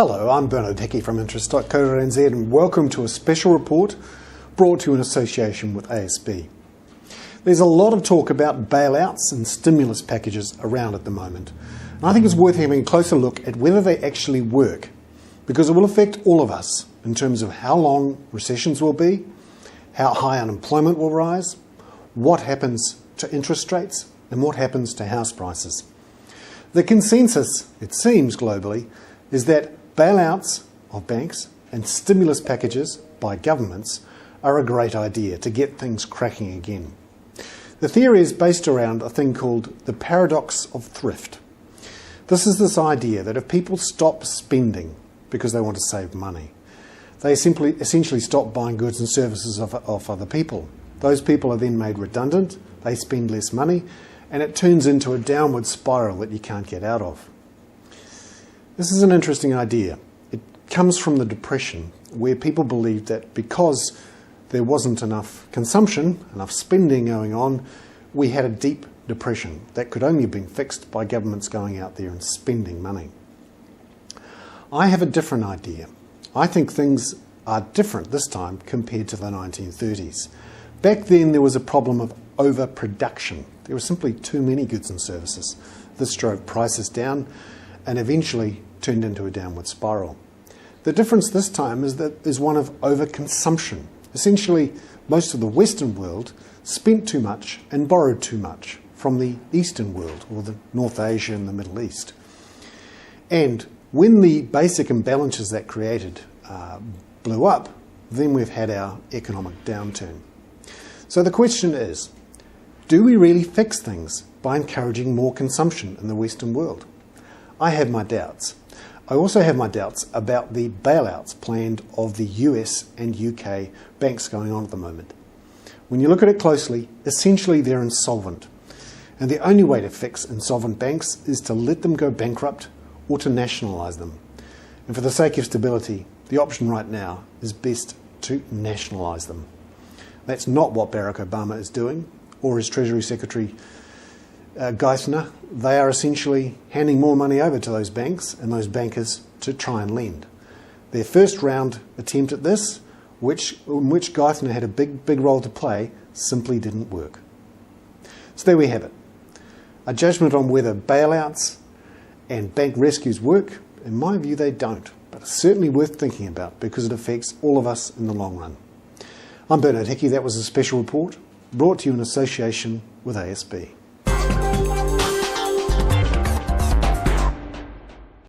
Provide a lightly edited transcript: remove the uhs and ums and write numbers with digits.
Hello, I'm Hickey from interest.co.nz and welcome to a special report brought to you in association with ASB. There's a lot of talk about bailouts and stimulus packages around at the moment. And I think it's worth having a closer look at whether they actually work, because it will affect all of us in terms of how long recessions will be, how high unemployment will rise, what happens to interest rates, and what happens to house prices. The consensus, it seems globally, is that bailouts of banks and stimulus packages by governments are a great idea to get things cracking again. The theory is based around a thing called the paradox of thrift. This is this idea that if people stop spending because they want to save money, they essentially stop buying goods and services of other people. Those people are then made redundant, they spend less money, and it turns into a downward spiral that you can't get out of. This is an interesting idea. It comes from the Depression, where people believed that because there wasn't enough consumption, enough spending going on, we had a deep depression that could only have been fixed by governments going out there and spending money. I have a different idea. I think things are different this time compared to the 1930s. Back then there was a problem of overproduction. There were simply too many goods and services. This drove prices down and eventually turned into a downward spiral. The difference this time is one of overconsumption. Essentially, most of the Western world spent too much and borrowed too much from the Eastern world, or the North Asia and the Middle East. And when the basic imbalances that created blew up, then we've had our economic downturn. So the question is, do we really fix things by encouraging more consumption in the Western world? I have my doubts. I also have my doubts about the bailouts planned of the US and UK banks going on at the moment. When you look at it closely, essentially they're insolvent. And the only way to fix insolvent banks is to let them go bankrupt or to nationalise them. And for the sake of stability, the option right now is best to nationalise them. That's not what Barack Obama is doing, or his Treasury Secretary Geithner. They are essentially handing more money over to those banks and those bankers to try and lend. Their first round attempt at this, in which Geithner had a big role to play, simply didn't work. So there we have it. A judgment on whether bailouts and bank rescues work. In my view, they don't, but it's certainly worth thinking about because it affects all of us in the long run. I'm Hickey. That was a special report brought to you in association with ASB.